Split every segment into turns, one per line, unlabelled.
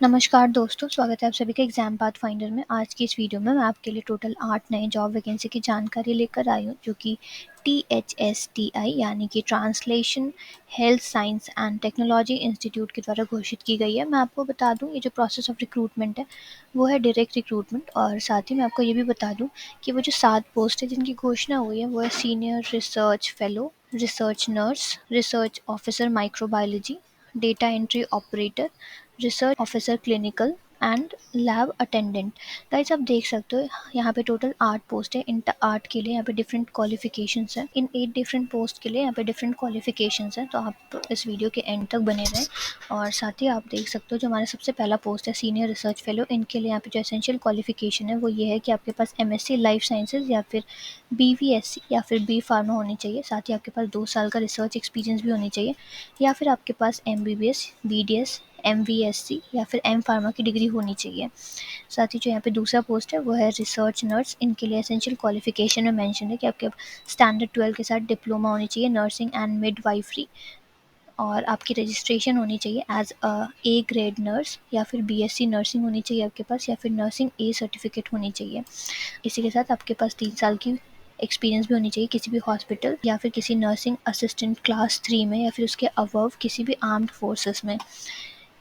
नमस्कार दोस्तों, स्वागत है आप सभी का एग्जाम पाथ फाइंडर में। आज की इस वीडियो में मैं आपके लिए टोटल 8 नए जॉब वैकेंसी की जानकारी लेकर आई हूँ, जो कि THSTI यानी कि translation health science and technology institute के द्वारा घोषित की गई है। मैं आपको बता दूं, ये जो प्रोसेस ऑफ रिक्रूटमेंट है वो है डायरेक्ट रिक्रूटमेंट। और साथ ही मैं आपको ये भी बता दूं कि वो जो 7 पोस्ट है जिनकी घोषणा हुई है वो है senior research fellow, research nurse, research officer microbiology, data entry operator, research officer clinical and lab attendant. Guys आप देख सकते हो यहाँ पे टोटल 8 पोस्ट है। इन 8 के लिए यहाँ पे डिफरेंट क्वालिफिकेशंस हैं। इन 8 डिफरेंट पोस्ट के लिए यहाँ पे डिफरेंट क्वालिफिकेशंस हैं, तो आप इस वीडियो के एंड तक बने रहें। और साथ ही आप देख सकते हो जो हमारा सबसे पहला पोस्ट है सीनियर रिसर्च फेलो, इनके लिए यहाँ पे जो एसेंशियल क्वालिफिकेशन है वो ये है कि आपके पास MSc लाइफ साइंसेज या फिर BVSc या फिर B फार्मा होनी चाहिए। साथ ही आपके पास 2 साल का रिसर्च एक्सपीरियंस भी होनी चाहिए, या फिर आपके पास MBBS, BDS, MVSc या फिर M फार्मा की डिग्री होनी चाहिए। साथ ही जो यहाँ पे दूसरा पोस्ट है वो है रिसर्च नर्स। इनके लिए एसेंशियल क्वालिफिकेशन में मेंशन है कि आपके स्टैंडर्ड 12 के साथ डिप्लोमा होनी चाहिए नर्सिंग एंड मिडवाइफरी, और आपकी रजिस्ट्रेशन होनी चाहिए एज A ग्रेड नर्स, या फिर BSc नर्सिंग होनी चाहिए आपके पास, या फिर नर्सिंग A सर्टिफिकेट होनी चाहिए। इसी के साथ आपके पास 3 साल की एक्सपीरियंस भी होनी चाहिए किसी भी हॉस्पिटल या फिर किसी नर्सिंग असिस्टेंट क्लास 3 में, या फिर उसके अबव किसी भी आर्म्ड फोर्सेस में।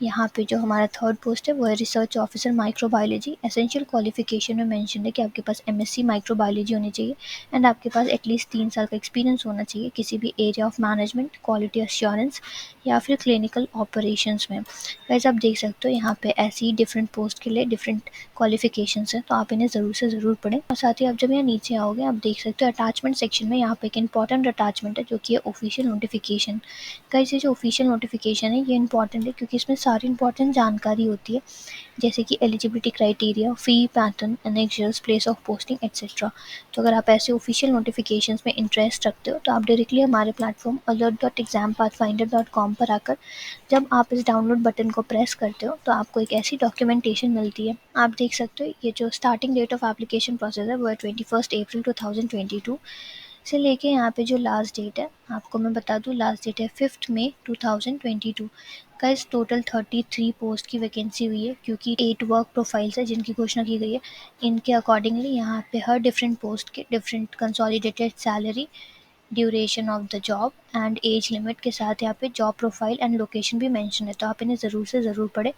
यहाँ पे जो हमारा थर्ड पोस्ट है वो है research officer microbiology. Essential qualification में मेंशन है कि आपके पास MSc माइक्रोबायोलॉजी होनी चाहिए एंड आपके पास एटलीस्ट 3 साल का एक्सपीरियंस होना चाहिए किसी भी area of management, quality assurance या फिर क्लिनिकल ऑपरेशंस में। वैसे आप देख सकते हो यहाँ पे ऐसी ही डिफरेंट पोस्ट के लिए डिफरेंट क्वालिफिकेशंस हैं, तो आप इन्हें ज़रूर से ज़रूर पढ़ें। और साथ ही आप जब यहाँ नीचे आओगे आप देख सकते हो अटैचमेंट सेक्शन में यहाँ पे एक इंपॉर्टेंट अटैचमेंट है जो कि है ऑफिशियल नोटिफिकेशन। गाइस ये जो ऑफिशियल नोटिफिकेशन है ये इंपॉर्टेंट है क्योंकि इसमें सारी इंपॉर्टेंट जानकारी होती है, जैसे कि eligibility criteria, fee pattern, annexures, place of posting etcetera. तो अगर आप ऐसे ऑफिशियल नोटिफिकेशंस में इंटरेस्ट रखते हो तो आप डायरेक्टली हमारे प्लेटफॉर्म alert.exampathfinder.com पर आकर जब आप इस डाउनलोड बटन को प्रेस करते हो तो आपको एक ऐसी डॉक्यूमेंटेशन मिलती है। आप देख सकते हो ये जो starting date of application process है वो है 21 अप्रैल 2022 से लेके यहाँ पे जो लास्ट डेट है आपको मैं बता दूँ, लास्ट डेट है 5 मई 2022 का। इस टोटल 33 पोस्ट की वैकेंसी हुई है क्योंकि 8 वर्क प्रोफाइल्स है जिनकी घोषणा की गई है। इनके अकॉर्डिंगली यहाँ पे हर डिफरेंट पोस्ट के different consolidated salary, duration of the job and age limit के साथ यहाँ पे जॉब प्रोफाइल एंड लोकेशन भी मेंशन है, तो आप इन्हें ज़रूर से ज़रूर पढ़ें।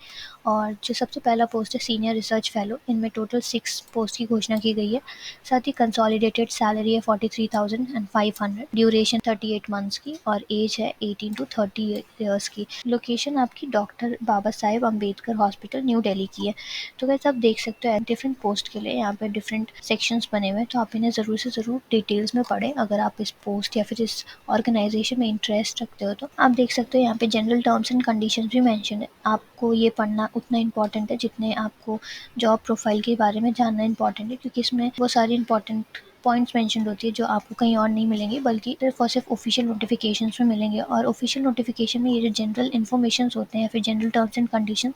और जो सबसे पहला पोस्ट है सीनियर रिसर्च फेलो, इनमें टोटल 6 पोस्ट की घोषणा की गई है। साथ ही कंसोलिडेटेड सैलरी है 43,500, ड्यूरेशन 38 मंथ्स की और एज है 18 to 30 ईयर्स की। लोकेशन आपकी doctor Baba Saheb Ambedkar hospital new Delhi की है। तो वैसे आप देख सकते हो डिफरेंट पोस्ट के लिए यहाँ पे डिफरेंट सेक्शंस बने हुए हैं, तो आप इन्हें ज़रूर से ज़रूर डिटेल्स में पढ़ें अगर आप इस पोस्ट या फिर इस ऑर्गेनाइजेशन में इंटरेस्ट रखते हो। तो आप देख सकते हो यहाँ पे जनरल टर्म्स एंड कंडीशंस भी मेंशन है। आपको ये पढ़ना उतना इंपॉर्टेंट है जितने आपको जॉब प्रोफाइल के बारे में जानना इंपॉर्टेंट है, क्योंकि इसमें वो सारी इंपॉर्टेंट पॉइंट्स मेंशन होती है जो आपको कहीं और नहीं मिलेंगी बल्कि सिर्फ और सिर्फ ऑफिशियल नोटिफिकेशंस में मिलेंगे। और ऑफिशियल नोटिफिकेशन में ये जो जनरल इन्फॉर्मेशन होते हैं या फिर जनरल टर्म्स एंड कंडीशन,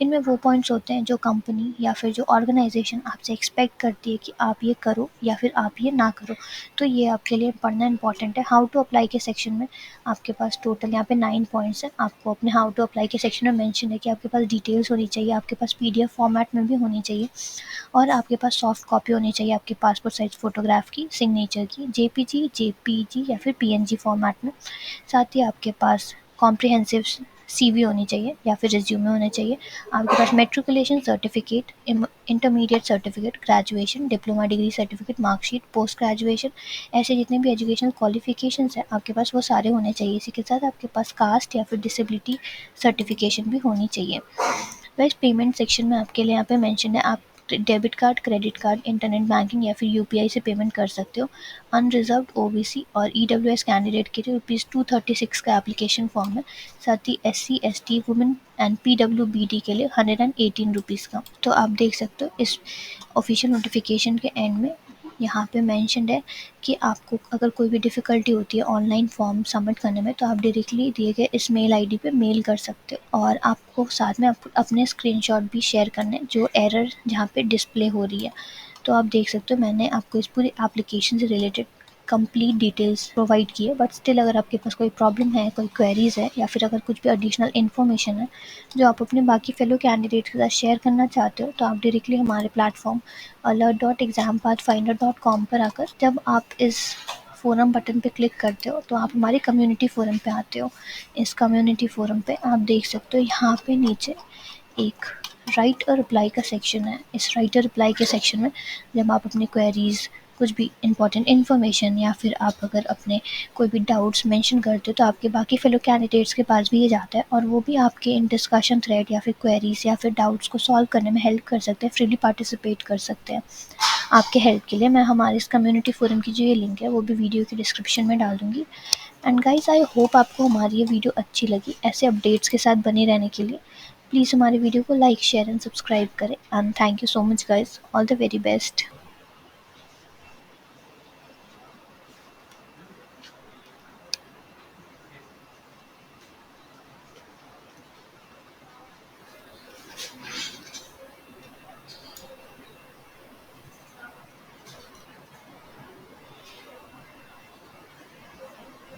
इनमें वो पॉइंट्स होते हैं जो कंपनी या फिर जो ऑर्गेनाइजेशन आपसे एक्सपेक्ट करती है कि आप ये करो या फिर आप ये ना करो। तो ये आपके लिए पढ़ना इंपॉर्टेंट है। हाउ टू अप्लाई के सेक्शन में आपके पास टोटल यहाँ पे 9 पॉइंट्स हैं। आपको अपने हाउ टू अप्लाई के सेक्शन में मेंशन है कि आपके पास डिटेल्स होनी चाहिए, आपके पास PDF फॉर्मेट में भी होनी चाहिए, और आपके पास सॉफ्ट कॉपी होनी चाहिए आपके पासपोर्ट साइज फ़ोटोग्राफ की, सिग्नेचर की, JPG या फिर PNG फॉर्मेट में। साथ ही आपके पास कॉम्प्रिहेंसिव CV होनी चाहिए या फिर रिज्यूमे होने चाहिए। आपके पास matriculation certificate, intermediate certificate, graduation, diploma degree certificate, marksheet, post graduation, ऐसे जितने भी एजुकेशनल क्वालिफिकेशंस हैं आपके पास वो सारे होने चाहिए। इसी के साथ आपके पास कास्ट या फिर डिसेबिलिटी सर्टिफिकेशन भी होनी चाहिए। वैसे पेमेंट सेक्शन में आपके लिए यहाँ पे मेंशन है, आप debit card, credit card, internet banking या फिर UPI से पेमेंट कर सकते हो। अनरिजर्व्ड OBC और EWS कैंडिडेट के लिए ₹236 का एप्लीकेशन फॉर्म है। साथ ही SC ST women and PWBD के लिए ₹118 का। तो आप देख सकते हो इस ऑफिशियल नोटिफिकेशन के एंड में यहाँ पे मेंशन्ड है कि आपको अगर कोई भी डिफ़िकल्टी होती है ऑनलाइन फॉर्म सबमिट करने में तो आप डायरेक्टली दिए गए इस मेल ID पे मेल कर सकते हो, और आपको साथ में अपने स्क्रीनशॉट भी शेयर करने जो एरर जहाँ पे डिस्प्ले हो रही है। तो आप देख सकते हो मैंने आपको इस पूरी एप्लीकेशन से रिलेटेड कंप्लीट डिटेल्स प्रोवाइड की है, बट स्टिल अगर आपके पास कोई प्रॉब्लम है, कोई क्वेरीज है, या फिर अगर कुछ भी एडिशनल इन्फॉर्मेशन है जो आप अपने बाकी फेलो कैंडिडेट के साथ शेयर करना चाहते हो, तो आप डायरेक्टली हमारे प्लेटफॉर्म alert.exampathfinder.com पर आकर जब आप इस फोरम बटन पे क्लिक करते हो तो आप हमारे कम्युनिटी फोरम पे आते हो। इस कम्युनिटी फोरम पे आप देख सकते हो यहाँ पे नीचे एक राइट और रिप्लाई का सेक्शन है। इस राइट और रिप्लाई के सेक्शन में जब आप अपनी क्वेरीज, कुछ भी इंपॉर्टेंट इन्फॉर्मेशन, या फिर आप अगर अपने कोई भी डाउट्स मेंशन करते हो तो आपके बाकी फेलो कैंडिडेट्स के पास भी ये जाता है और वो भी आपके इन डिस्कशन थ्रेड या फिर क्वेरीज या फिर डाउट्स को सॉल्व करने में हेल्प कर सकते हैं, फ्रीली पार्टिसिपेट कर सकते हैं। आपके हेल्प के लिए मैं हमारे इस कम्युनिटी फोरम की जो ये लिंक है वो भी वीडियो की डिस्क्रिप्शन में डाल दूँगी। एंड गाइस, आई होप आपको हमारी ये वीडियो अच्छी लगी। ऐसे अपडेट्स के साथ बने रहने के लिए प्लीज़ हमारे वीडियो को लाइक, शेयर एंड सब्सक्राइब करें। And thank you so much guys, all the very best.